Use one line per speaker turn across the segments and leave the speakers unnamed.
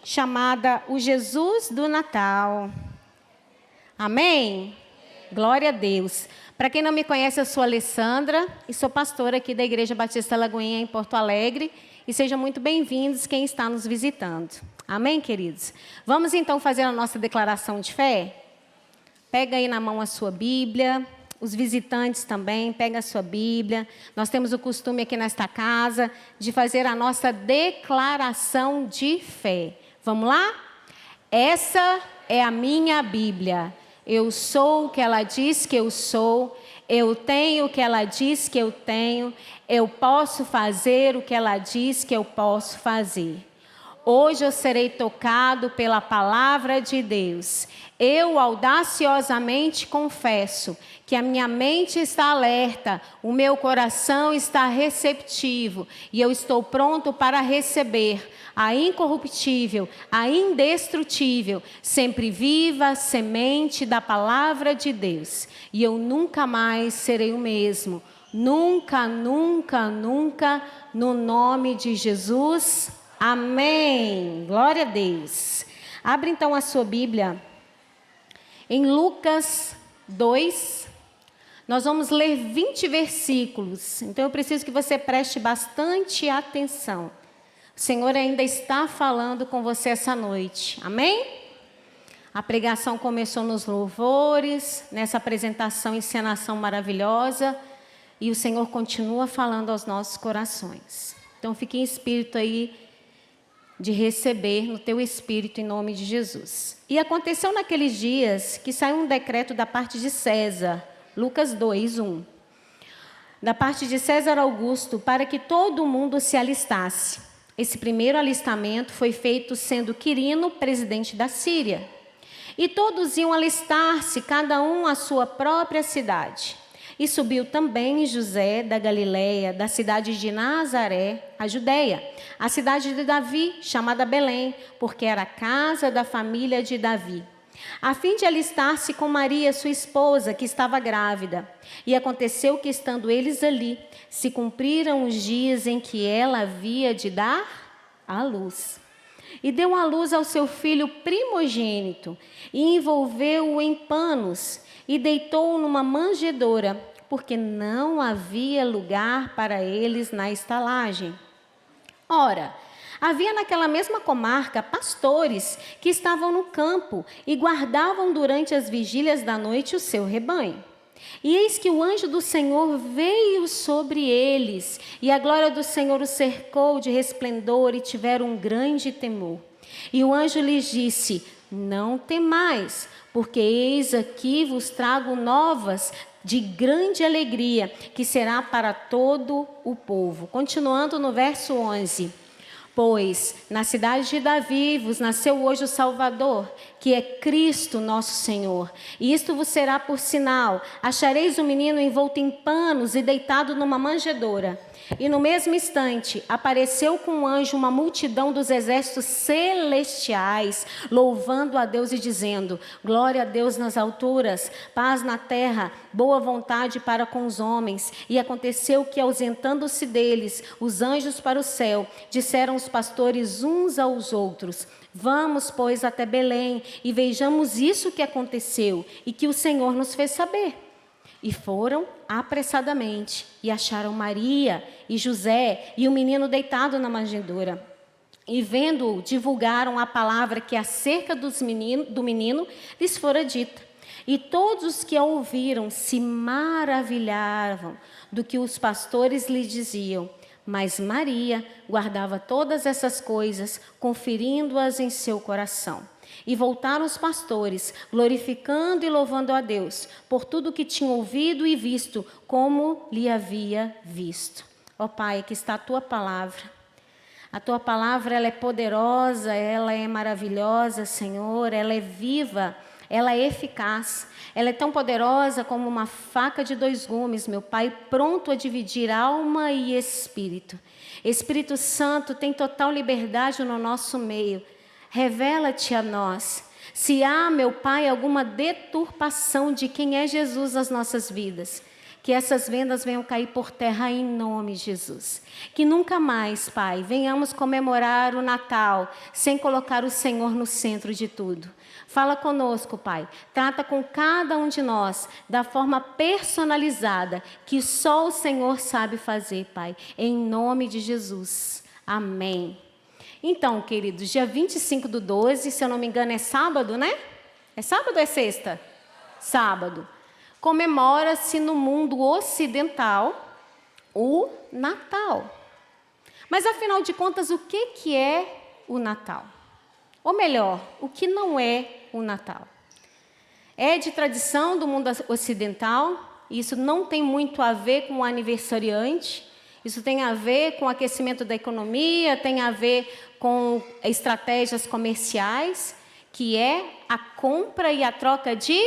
chamada O Jesus do Natal. Amém? Glória a Deus. Para quem não me conhece, eu sou Alessandra e sou pastora aqui da Igreja Batista Lagoinha, em Porto Alegre. E sejam muito bem-vindos quem está nos visitando. Amém, queridos? Vamos então fazer a nossa declaração de fé? Pega aí na mão a sua Bíblia. Os visitantes também, pega a sua Bíblia. Nós temos o costume aqui nesta casa de fazer a nossa declaração de fé. Vamos lá? Essa é a minha Bíblia. Eu sou o que ela diz que eu sou. Eu tenho o que ela diz que eu tenho. Eu posso fazer o que ela diz que eu posso fazer. Hoje eu serei tocado pela palavra de Deus. Eu audaciosamente confesso que a minha mente está alerta, o meu coração está receptivo e eu estou pronto para receber a incorruptível, a indestrutível, sempre viva semente da palavra de Deus. E eu nunca mais serei o mesmo. Nunca, nunca, nunca, no nome de Jesus. Amém. Glória a Deus. Abre então a sua Bíblia em Lucas 2. Nós vamos ler 20 versículos. Então eu preciso que você preste bastante atenção. O Senhor ainda está falando com você essa noite. Amém? A pregação começou nos louvores, nessa apresentação, encenação maravilhosa. E o Senhor continua falando aos nossos corações. Então fique em espírito aí, de receber no teu espírito em nome de Jesus. E aconteceu naqueles dias que saiu um decreto da parte de César, Lucas 2, 1. Da parte de César Augusto, para que todo mundo se alistasse. Esse primeiro alistamento foi feito sendo Quirino presidente da Síria. E todos iam alistar-se, cada um à sua própria cidade. E subiu também José da Galileia, da cidade de Nazaré, a Judeia, a cidade de Davi, chamada Belém, porque era a casa da família de Davi, a fim de alistar-se com Maria, sua esposa, que estava grávida. E aconteceu que, estando eles ali, se cumpriram os dias em que ela havia de dar à luz. E deu à luz ao seu filho primogênito, e envolveu-o em panos, e deitou-o numa manjedoura, porque não havia lugar para eles na estalagem. Ora, havia naquela mesma comarca pastores que estavam no campo e guardavam durante as vigílias da noite o seu rebanho. E eis que o anjo do Senhor veio sobre eles, e a glória do Senhor os cercou de resplendor, e tiveram um grande temor. E o anjo lhes disse: não temais, porque eis aqui vos trago novas de grande alegria, que será para todo o povo. Continuando no verso 11. Pois na cidade de Davi vos nasceu hoje o Salvador, que é Cristo nosso Senhor. E isto vos será por sinal: achareis o menino envolto em panos e deitado numa manjedoura. E no mesmo instante apareceu com um anjo uma multidão dos exércitos celestiais, louvando a Deus e dizendo: glória a Deus nas alturas, paz na terra, boa vontade para com os homens. E aconteceu que, ausentando-se deles os anjos para o céu, disseram os pastores uns aos outros: vamos, pois, até Belém e vejamos isso que aconteceu e que o Senhor nos fez saber. E foram apressadamente e acharam Maria e José e o menino deitado na manjedoura. E vendo-o, divulgaram a palavra que acerca do menino lhes fora dita. E todos os que a ouviram se maravilhavam do que os pastores lhe diziam. Mas Maria guardava todas essas coisas, conferindo-as em seu coração. E voltaram os pastores, glorificando e louvando a Deus, por tudo o que tinham ouvido e visto, como lhe havia visto. Ó Pai, aqui está a Tua palavra. A Tua palavra, ela é poderosa, ela é maravilhosa, Senhor, ela é viva, ela é eficaz. Ela é tão poderosa como uma faca de 2 gumes, meu Pai, pronto a dividir alma e espírito. Espírito Santo, tem total liberdade no nosso meio. Revela-te a nós. Se há, meu Pai, alguma deturpação de quem é Jesus nas nossas vidas, Que essas vendas venham cair por terra em nome de Jesus. Que nunca mais, Pai, venhamos comemorar o Natal sem colocar o Senhor no centro de tudo. Fala conosco, Pai. Trata com cada um de nós da forma personalizada que só o Senhor sabe fazer, Pai. Em nome de Jesus. Amém. Então, queridos, dia 25/12, se eu não me engano, é sábado, né? É sábado ou é sexta? Sábado. Comemora-se no mundo ocidental o Natal. Mas, afinal de contas, o que é o Natal? Ou melhor, o que não é o Natal? É de tradição do mundo ocidental, isso não tem muito a ver com o aniversariante, isso tem a ver com o aquecimento da economia, tem a ver com estratégias comerciais, que é a compra e a troca de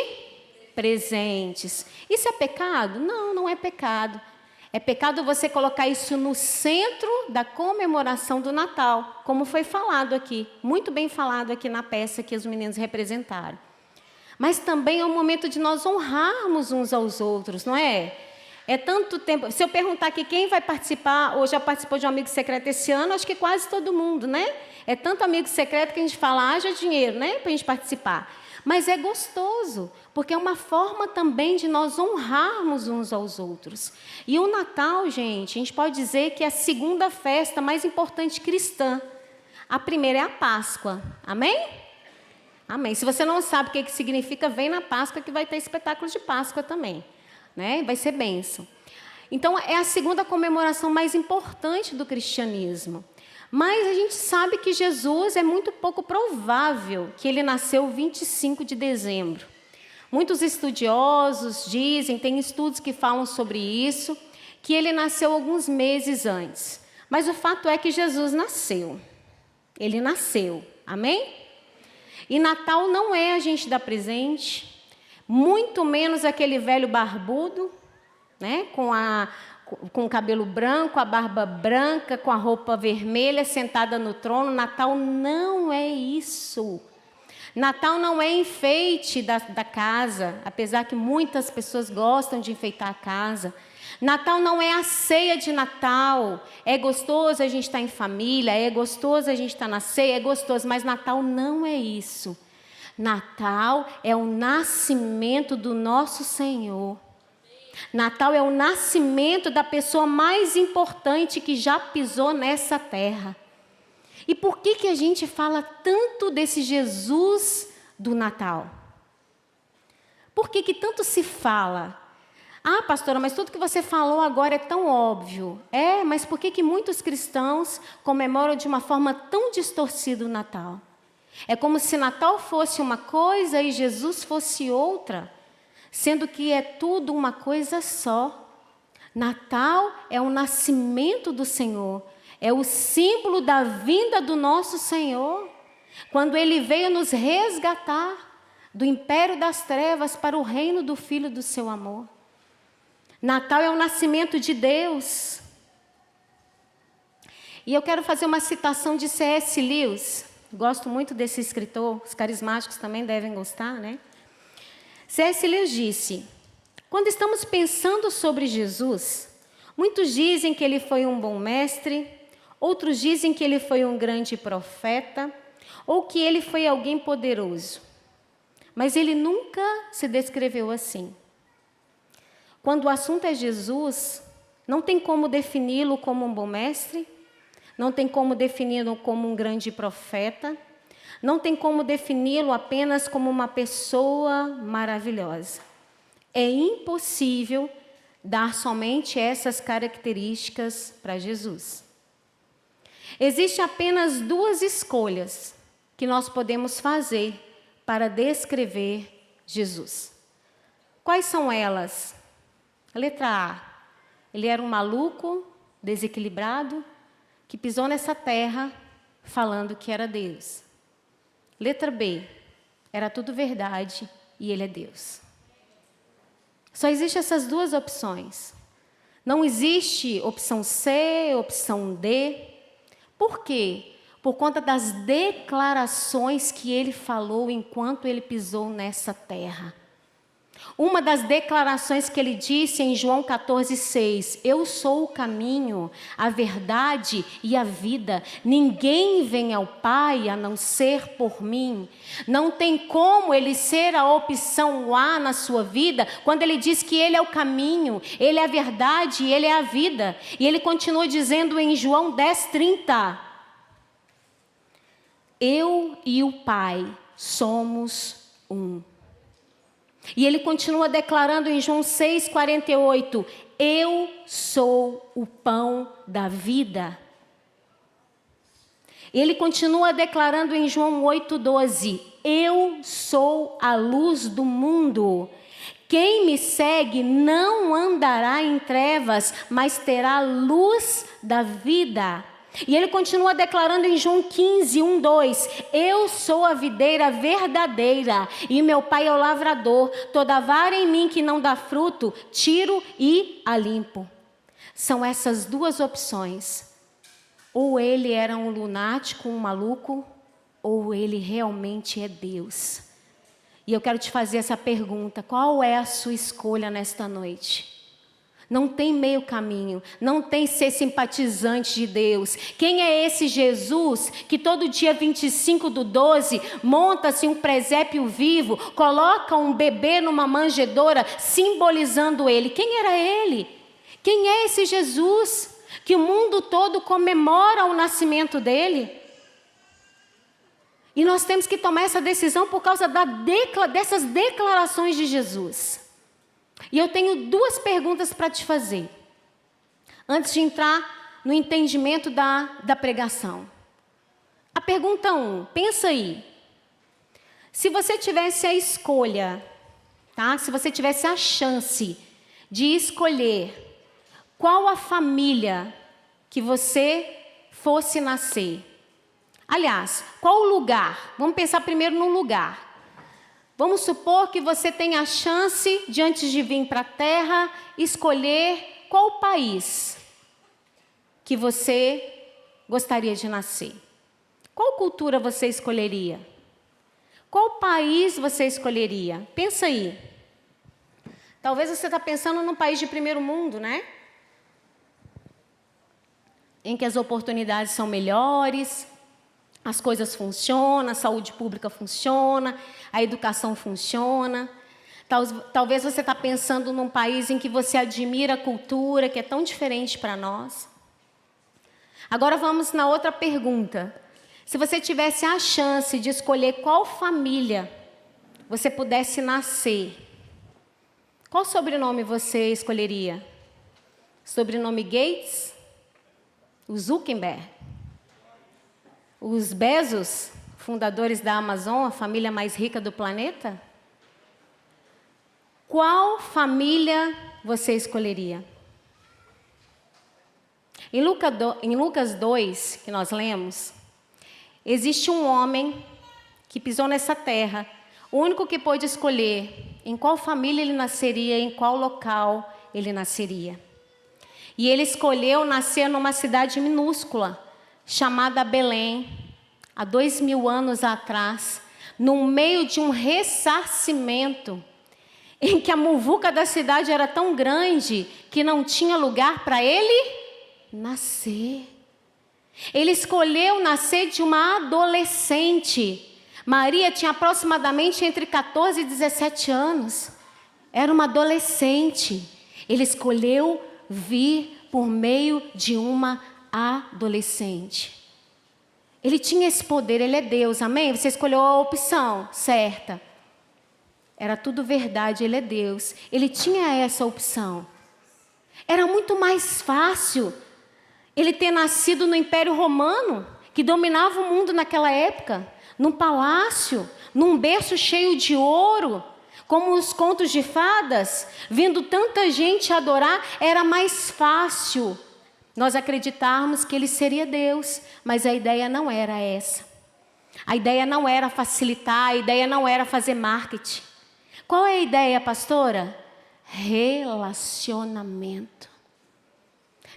presentes. Isso é pecado? Não, não é pecado. É pecado você colocar isso no centro da comemoração do Natal, como foi falado aqui, muito bem falado aqui na peça que os meninos representaram. Mas também é um momento de nós honrarmos uns aos outros, não é? É tanto tempo. Se eu perguntar aqui quem vai participar, ou já participou de um amigo secreto esse ano, acho que quase todo mundo, né? É tanto amigo secreto que a gente fala, haja dinheiro, né? Para a gente participar. Mas é gostoso, porque é uma forma também de nós honrarmos uns aos outros. E o Natal, gente, a gente pode dizer que é a segunda festa mais importante cristã. A primeira é a Páscoa. Amém? Amém. Se você não sabe o que significa, vem na Páscoa que vai ter espetáculo de Páscoa também, né? Vai ser bênção. Então, é a segunda comemoração mais importante do cristianismo. Mas a gente sabe que Jesus é muito pouco provável que ele nasceu 25 de dezembro. Muitos estudiosos dizem, tem estudos que falam sobre isso, que ele nasceu alguns meses antes. Mas o fato é que Jesus nasceu. Ele nasceu. Amém? E Natal não é a gente dar presente, muito menos aquele velho barbudo, né, com o cabelo branco, a barba branca, com a roupa vermelha, sentada no trono. Natal não é isso. Natal não é enfeite da casa, apesar que muitas pessoas gostam de enfeitar a casa. Natal não é a ceia de Natal. É gostoso a gente estar em família, é gostoso a gente estar na ceia, é gostoso, mas Natal não é isso. Natal é o nascimento do nosso Senhor. Natal é o nascimento da pessoa mais importante que já pisou nessa terra. E por que a gente fala tanto desse Jesus do Natal? Por que tanto se fala? Ah, pastora, mas tudo que você falou agora é tão óbvio. É, mas por que muitos cristãos comemoram de uma forma tão distorcida o Natal? É como se Natal fosse uma coisa e Jesus fosse outra, sendo que é tudo uma coisa só. Natal é o nascimento do Senhor, é o símbolo da vinda do nosso Senhor, quando Ele veio nos resgatar do império das trevas para o reino do Filho do seu amor. Natal é o nascimento de Deus. E eu quero fazer uma citação de C.S. Lewis. Gosto muito desse escritor, os carismáticos também devem gostar, né? C.S. Lewis disse: quando estamos pensando sobre Jesus, muitos dizem que ele foi um bom mestre, outros dizem que ele foi um grande profeta, ou que ele foi alguém poderoso. Mas ele nunca se descreveu assim. Quando o assunto é Jesus, não tem como defini-lo como um bom mestre, não tem como defini-lo como um grande profeta, não tem como defini-lo apenas como uma pessoa maravilhosa. É impossível dar somente essas características para Jesus. Existem apenas duas escolhas que nós podemos fazer para descrever Jesus. Quais são elas? Letra A. Ele era um maluco, desequilibrado, que pisou nessa terra falando que era Deus. Letra B. Era tudo verdade e ele é Deus. Só existem essas duas opções. Não existe opção C, opção D. Por quê? Por conta das declarações que ele falou enquanto ele pisou nessa terra. Uma das declarações que ele disse em João 14,6: eu sou o caminho, a verdade e a vida. Ninguém vem ao Pai a não ser por mim. Não tem como ele ser a opção A na sua vida, quando ele diz que ele é o caminho, ele é a verdade e ele é a vida. E ele continua dizendo em João 10,30: eu e o Pai somos um. E ele continua declarando em João 6,48: eu sou o pão da vida. Ele continua declarando em João 8,12: eu sou a luz do mundo. Quem me segue não andará em trevas, mas terá luz da vida. E ele continua declarando em João 15:1-2: eu sou a videira verdadeira e meu pai é o lavrador. Toda vara em mim que não dá fruto, tiro e a limpo. São essas duas opções. Ou ele era um lunático, um maluco, ou ele realmente é Deus. E eu quero te fazer essa pergunta: qual é a sua escolha nesta noite? Não tem meio caminho, não tem ser simpatizante de Deus. Quem é esse Jesus que todo dia 25/12 monta-se um presépio vivo, coloca um bebê numa manjedoura simbolizando ele? Quem era ele? Quem é esse Jesus que o mundo todo comemora o nascimento dele? E nós temos que tomar essa decisão por causa dessas declarações de Jesus. E eu tenho duas perguntas para te fazer, antes de entrar no entendimento da pregação. A pergunta 1, pensa aí. Se você tivesse a escolha, tá? Se você tivesse a chance de escolher qual a família que você fosse nascer. Aliás, qual o lugar? Vamos pensar primeiro no lugar. Vamos supor que você tenha a chance, de antes de vir para a Terra, escolher qual país que você gostaria de nascer. Qual cultura você escolheria? Qual país você escolheria? Pensa aí. Talvez você está pensando num país de primeiro mundo, né? Em que as oportunidades são melhores, as coisas funcionam, a saúde pública funciona, a educação funciona. Talvez você está pensando num país em que você admira a cultura, que é tão diferente para nós. Agora vamos na outra pergunta. Se você tivesse a chance de escolher qual família você pudesse nascer, qual sobrenome você escolheria? Sobrenome Gates? O Zuckerberg? Os Bezos, fundadores da Amazon, a família mais rica do planeta? Qual família você escolheria? Em Lucas 2, que nós lemos, existe um homem que pisou nessa terra, o único que pôde escolher em qual família ele nasceria, em qual local ele nasceria. E ele escolheu nascer numa cidade minúscula, chamada Belém, há 2000 anos atrás, no meio de um ressarcimento, em que a muvuca da cidade era tão grande que não tinha lugar para ele nascer. Ele escolheu nascer de uma adolescente. Maria tinha aproximadamente entre 14 e 17 anos. Era uma adolescente. Ele escolheu vir por meio de uma adolescente. Ele tinha esse poder, ele é Deus, amém? Você escolheu a opção certa. Era tudo verdade, ele é Deus. Ele tinha essa opção. Era muito mais fácil ele ter nascido no Império Romano, que dominava o mundo naquela época, num palácio, num berço cheio de ouro, como os contos de fadas, vendo tanta gente adorar, era mais fácil nós acreditarmos que ele seria Deus, mas a ideia não era essa. A ideia não era facilitar, a ideia não era fazer marketing. Qual é a ideia, pastora? Relacionamento.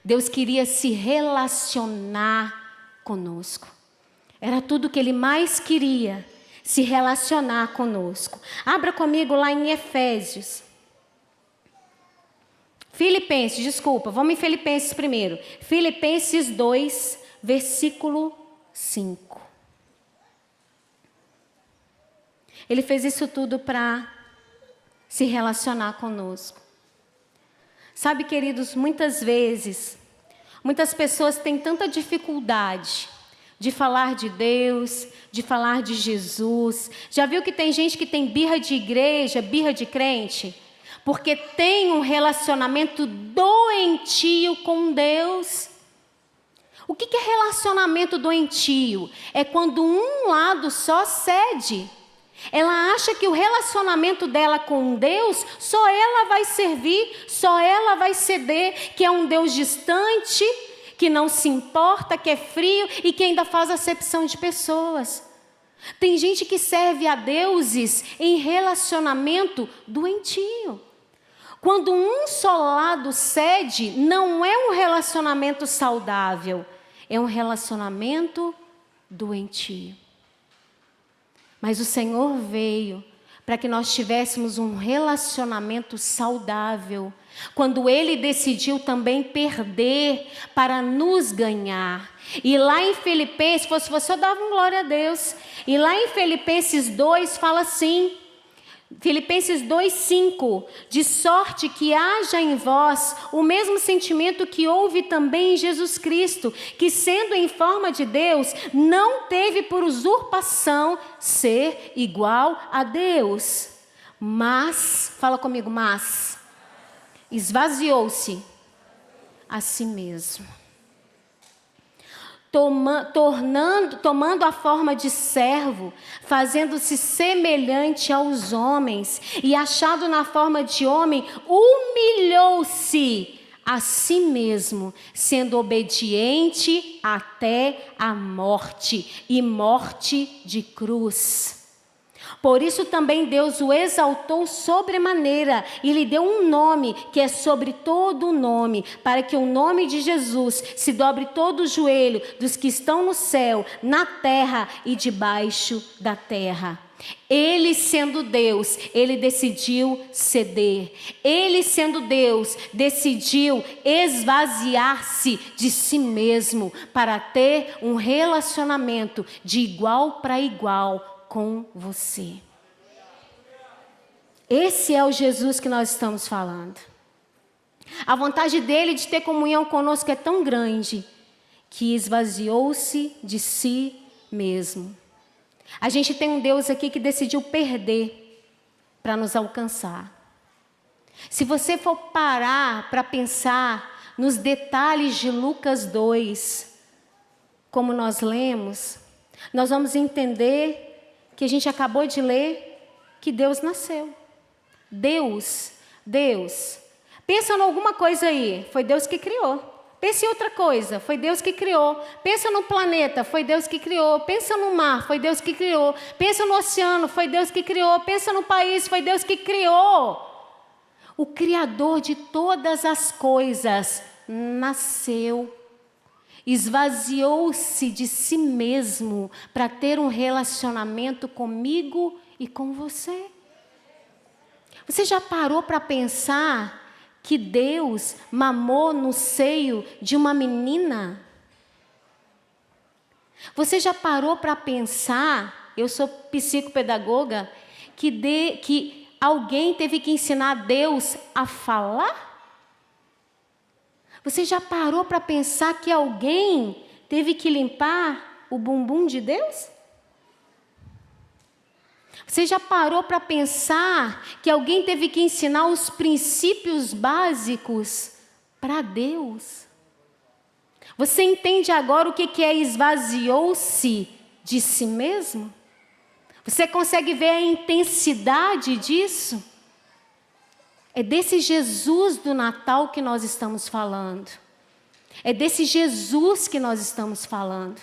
Deus queria se relacionar conosco. Era tudo que ele mais queria. se relacionar conosco. Abra comigo lá em Efésios. Filipenses, desculpa, vamos em Filipenses primeiro. Filipenses 2, versículo 5. Ele fez isso tudo para se relacionar conosco. Sabe, queridos, muitas vezes, muitas pessoas têm tanta dificuldade de falar de Deus, de falar de Jesus. Já viu que tem gente que tem birra de igreja, birra de crente? Porque tem um relacionamento doentio com Deus. O que é relacionamento doentio? É quando um lado só cede. Ela acha que o relacionamento dela com Deus, só ela vai servir, só ela vai ceder, que é um Deus distante, que não se importa, que é frio e que ainda faz acepção de pessoas. Tem gente que serve a deuses em relacionamento doentio. Quando um só lado cede, não é um relacionamento saudável, é um relacionamento doentio. Mas o Senhor veio para que nós tivéssemos um relacionamento saudável. Quando Ele decidiu também perder para nos ganhar. E lá em Filipenses, se fosse você, eu dava um glória a Deus. E lá em Filipenses 2 fala assim, Filipenses 2:5, de sorte que haja em vós o mesmo sentimento que houve também em Jesus Cristo, que sendo em forma de Deus, não teve por usurpação ser igual a Deus, mas, fala comigo, mas, esvaziou-se a si mesmo. Tomando a forma de servo, fazendo-se semelhante aos homens, e achado na forma de homem, humilhou-se a si mesmo, sendo obediente até a morte, e morte de cruz. Por isso também Deus o exaltou sobremaneira e lhe deu um nome que é sobre todo o nome, para que o nome de Jesus se dobre todo o joelho dos que estão no céu, na terra e debaixo da terra. Ele sendo Deus, Ele decidiu ceder. Ele sendo Deus, decidiu esvaziar-se de si mesmo para ter um relacionamento de igual para igual com você. Esse é o Jesus que nós estamos falando. A vontade dele de ter comunhão conosco é tão grande que esvaziou-se de si mesmo. A gente tem um Deus aqui que decidiu perder para nos alcançar. Se você for parar para pensar nos detalhes de Lucas 2, como nós lemos, nós vamos entender que a gente acabou de ler, que Deus nasceu. Deus. Pensa em alguma coisa aí, foi Deus que criou. Pensa em outra coisa, foi Deus que criou. Pensa no planeta, foi Deus que criou. Pensa no mar, foi Deus que criou. Pensa no oceano, foi Deus que criou. Pensa no país, foi Deus que criou. O Criador de todas as coisas nasceu. Esvaziou-se de si mesmo para ter um relacionamento comigo e com você. Você já parou para pensar que Deus mamou no seio de uma menina? Você já parou para pensar, eu sou psicopedagoga, que alguém teve que ensinar Deus a falar? Você já parou para pensar que alguém teve que limpar o bumbum de Deus? Você já parou para pensar que alguém teve que ensinar os princípios básicos para Deus? Você entende agora o que é esvaziou-se de si mesmo? Você consegue ver a intensidade disso? É desse Jesus do Natal que nós estamos falando. É desse Jesus que nós estamos falando.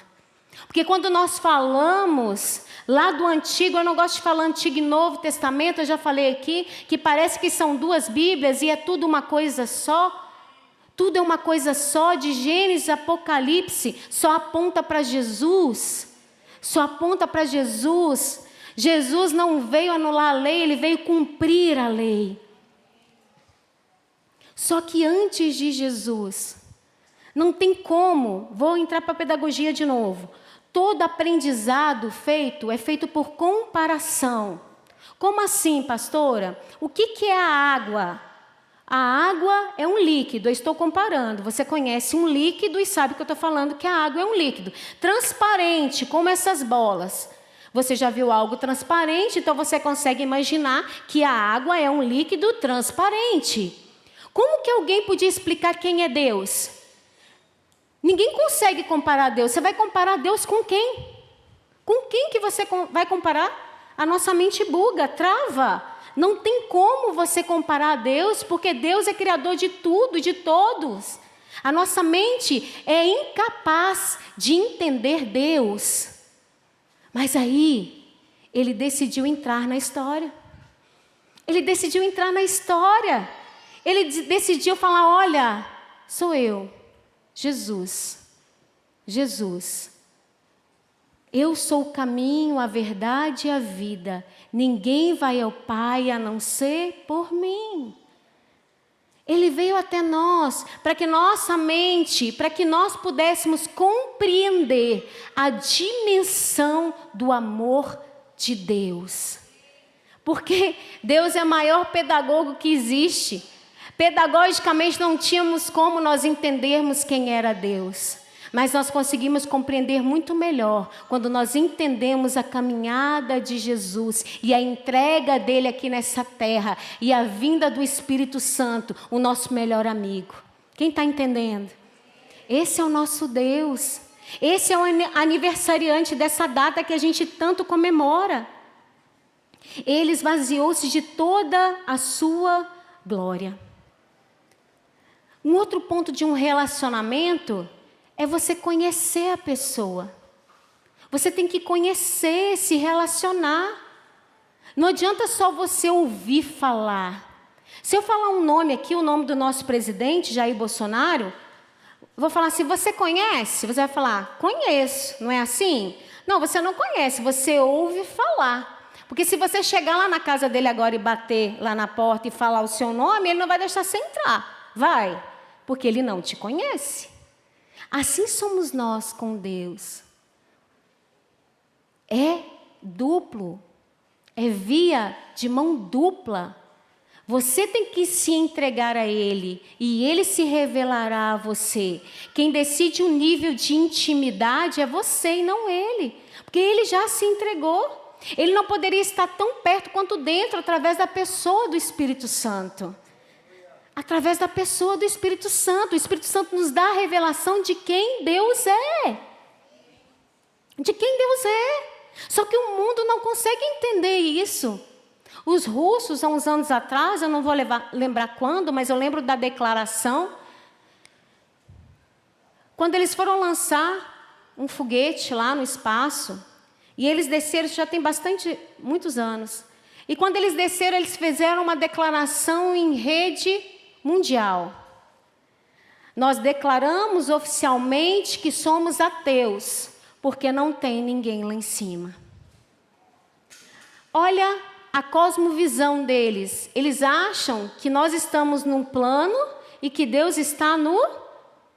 Porque quando nós falamos lá do Antigo, eu não gosto de falar Antigo e Novo Testamento, eu já falei aqui, que parece que são duas Bíblias e é tudo uma coisa só. Tudo é uma coisa só, de Gênesis, Apocalipse, só aponta para Jesus. Só aponta para Jesus. Jesus não veio anular a lei, ele veio cumprir a lei. Só que antes de Jesus, não tem como, vou entrar para a pedagogia de novo. Todo aprendizado feito é feito por comparação. Como assim, pastora? O que é a água? A água é um líquido, eu estou comparando. Você conhece um líquido e sabe que eu estou falando que a água é um líquido. Transparente, como essas bolas. Você já viu algo transparente, então você consegue imaginar que a água é um líquido transparente. Como que alguém podia explicar quem é Deus? Ninguém consegue comparar Deus. Você vai comparar Deus com quem? Com quem que você vai comparar? A nossa mente buga, trava. Não tem como você comparar a Deus, porque Deus é criador de tudo, de todos. A nossa mente é incapaz de entender Deus. Mas aí, ele decidiu entrar na história. Ele decidiu entrar na história. Ele decidiu falar, olha, sou eu, Jesus. Jesus. Eu sou o caminho, a verdade e a vida. Ninguém vai ao Pai a não ser por mim. Ele veio até nós para que nossa mente, para que nós pudéssemos compreender a dimensão do amor de Deus. Porque Deus é o maior pedagogo que existe. Pedagogicamente não tínhamos como nós entendermos quem era Deus. Mas nós conseguimos compreender muito melhor quando nós entendemos a caminhada de Jesus e a entrega dele aqui nessa terra e a vinda do Espírito Santo, o nosso melhor amigo. Quem está entendendo? Esse é o nosso Deus. Esse é o aniversariante dessa data que a gente tanto comemora. Ele esvaziou-se de toda a sua glória. Um outro ponto de um relacionamento é você conhecer a pessoa. Você tem que conhecer, se relacionar. Não adianta só você ouvir falar. Se eu falar um nome aqui, o nome do nosso presidente, Jair Bolsonaro, vou falar assim, você conhece? Você vai falar, conheço, não é assim? Não, você não conhece, você ouve falar. Porque se você chegar lá na casa dele agora e bater lá na porta e falar o seu nome, ele não vai deixar você entrar. Vai, porque ele não te conhece. Assim somos nós com Deus. É duplo, é via de mão dupla. Você tem que se entregar a Ele e Ele se revelará a você. Quem decide o nível de intimidade é você e não Ele, porque Ele já se entregou. Ele não poderia estar tão perto quanto dentro através da pessoa do Espírito Santo. Através da pessoa do Espírito Santo. O Espírito Santo nos dá a revelação de quem Deus é. De quem Deus é. Só que o mundo não consegue entender isso. Os russos, há uns anos atrás, eu não vou lembrar quando, mas eu lembro da declaração. Quando eles foram lançar um foguete lá no espaço, e eles desceram, já tem muitos anos. E quando eles desceram, eles fizeram uma declaração em rede mundial. Nós declaramos oficialmente que somos ateus, porque não tem ninguém lá em cima. Olha a cosmovisão deles. Eles acham que nós estamos num plano e que Deus está no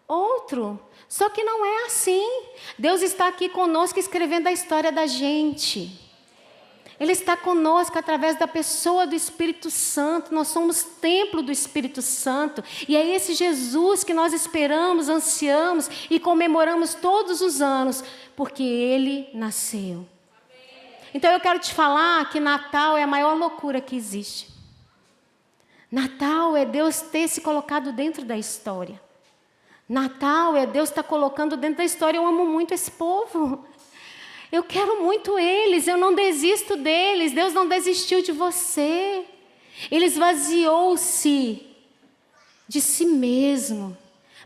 outro. Só que não é assim. Deus está aqui conosco escrevendo a história da gente. Ele está conosco através da pessoa do Espírito Santo. Nós somos templo do Espírito Santo. E é esse Jesus que nós esperamos, ansiamos e comemoramos todos os anos, porque Ele nasceu. Então eu quero te falar que Natal é a maior loucura que existe. Natal é Deus ter se colocado dentro da história. Natal é Deus estar colocando dentro da história. Eu amo muito esse povo. Eu quero muito eles, eu não desisto deles. Deus não desistiu de você. Ele esvaziou-se de si mesmo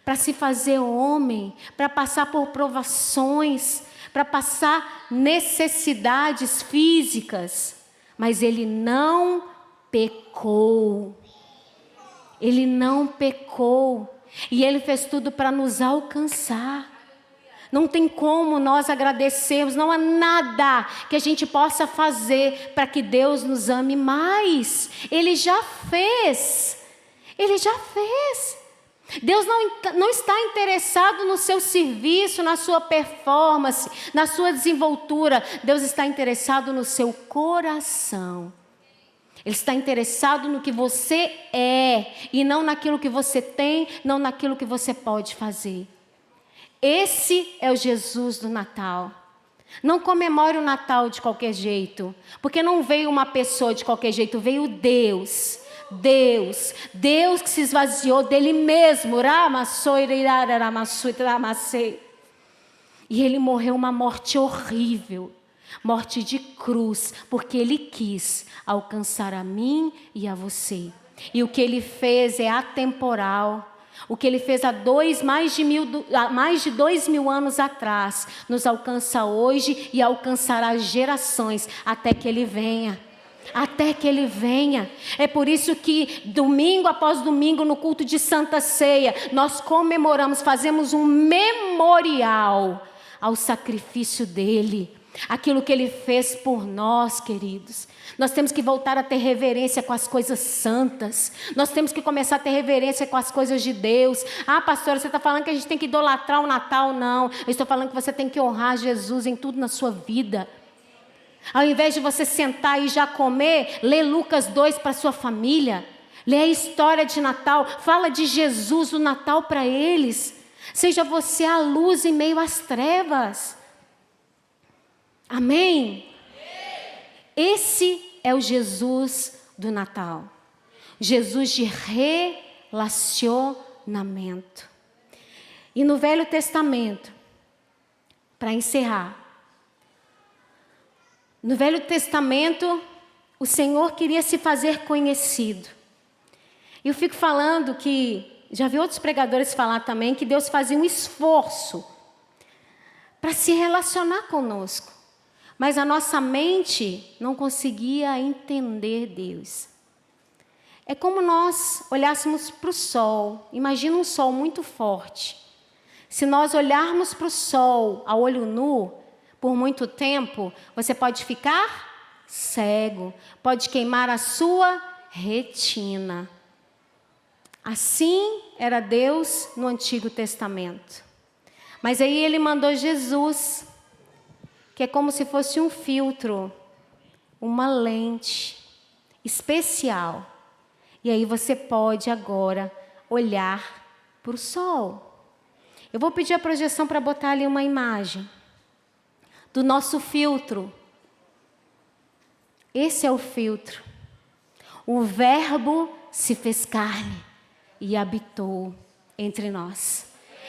para se fazer homem, para passar por provações, para passar necessidades físicas. Mas Ele não pecou. Ele não pecou. E Ele fez tudo para nos alcançar. Não tem como nós agradecermos, não há nada que a gente possa fazer para que Deus nos ame mais. Ele já fez. Ele já fez. Deus não está interessado no seu serviço, na sua performance, na sua desenvoltura. Deus está interessado no seu coração. Ele está interessado no que você é e não naquilo que você tem, não naquilo que você pode fazer. Esse é o Jesus do Natal. Não comemore o Natal de qualquer jeito, porque não veio uma pessoa de qualquer jeito, veio Deus. Deus que se esvaziou dele mesmo. E ele morreu uma morte horrível, morte de cruz, porque ele quis alcançar a mim e a você. E o que ele fez é atemporal. O que ele fez há mais de 2.000 anos atrás, nos alcança hoje e alcançará gerações até que ele venha. Até que ele venha. É por isso que domingo após domingo no culto de Santa Ceia, nós comemoramos, fazemos um memorial ao sacrifício dele. Aquilo que ele fez por nós, queridos. Nós temos que voltar a ter reverência com as coisas santas. Nós temos que começar a ter reverência com as coisas de Deus. Ah, pastora, você está falando que a gente tem que idolatrar o Natal? Não. Eu estou falando que você tem que honrar Jesus em tudo na sua vida. Ao invés de você sentar e já comer, lê Lucas 2 para sua família. Lê a história de Natal. Fala de Jesus, o Natal para eles. Seja você a luz em meio às trevas. Amém? Esse é o Jesus do Natal. Jesus de relacionamento. E no Velho Testamento, para encerrar, no Velho Testamento, o Senhor queria se fazer conhecido. E eu fico falando que, já vi outros pregadores falar também, que Deus fazia um esforço para se relacionar conosco. Mas a nossa mente não conseguia entender Deus. É como nós olhássemos para o sol. Imagina um sol muito forte. Se nós olharmos para o sol a olho nu, por muito tempo, você pode ficar cego. Pode queimar a sua retina. Assim era Deus no Antigo Testamento. Mas aí ele mandou Jesus, que é como se fosse um filtro, uma lente especial. E aí você pode agora olhar para o sol. Eu vou pedir a projeção para botar ali uma imagem do nosso filtro. Esse é o filtro. O Verbo se fez carne e habitou entre nós.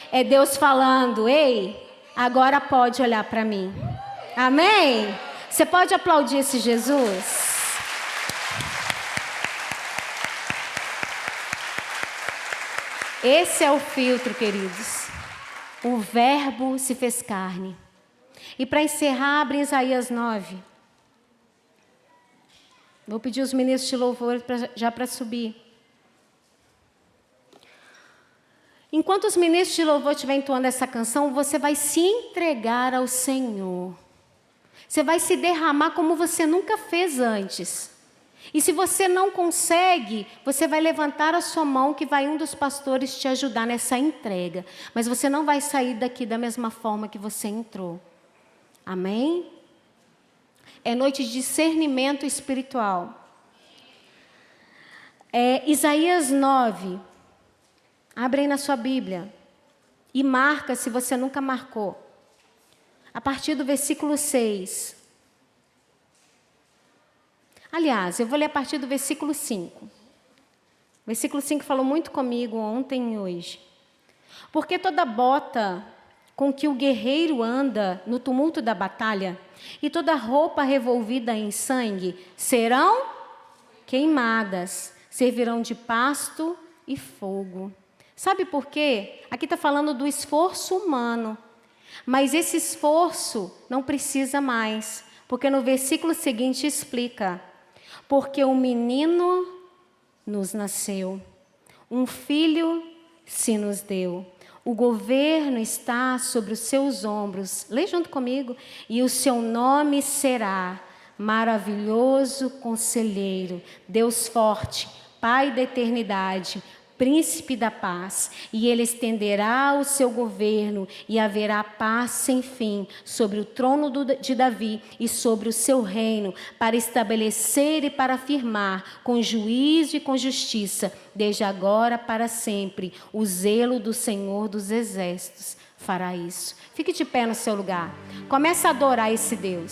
É Deus falando: ei, agora pode olhar para mim. Amém? Você pode aplaudir esse Jesus? Esse é o filtro, queridos. O Verbo se fez carne. E para encerrar, abre Isaías 9. Vou pedir os ministros de louvor já para subir. Enquanto os ministros de louvor estiverem entoando essa canção, você vai se entregar ao Senhor. Você vai se derramar como você nunca fez antes. E se você não consegue, você vai levantar a sua mão, que vai um dos pastores te ajudar nessa entrega. Mas você não vai sair daqui da mesma forma que você entrou. Amém? É noite de discernimento espiritual. Isaías 9. Abre aí na sua Bíblia. E marca, se você nunca marcou. A partir do versículo 6. Aliás, eu vou ler a partir do versículo 5. O versículo 5 falou muito comigo ontem e hoje. Porque toda bota com que o guerreiro anda no tumulto da batalha, e toda roupa revolvida em sangue, serão queimadas, servirão de pasto e fogo. Sabe por quê? Aqui está falando do esforço humano. Mas esse esforço não precisa mais, porque no versículo seguinte explica: porque um menino nos nasceu, um filho se nos deu, O governo está sobre os seus ombros. Lê junto comigo. E o seu nome será Maravilhoso Conselheiro, Deus Forte, Pai da Eternidade, Príncipe da Paz. E ele estenderá o seu governo e haverá paz sem fim sobre o trono de Davi e sobre o seu reino, para estabelecer e para afirmar com juízo e com justiça, desde agora para sempre. O zelo do Senhor dos Exércitos fará isso. Fique de pé no seu lugar. Comece a adorar esse Deus.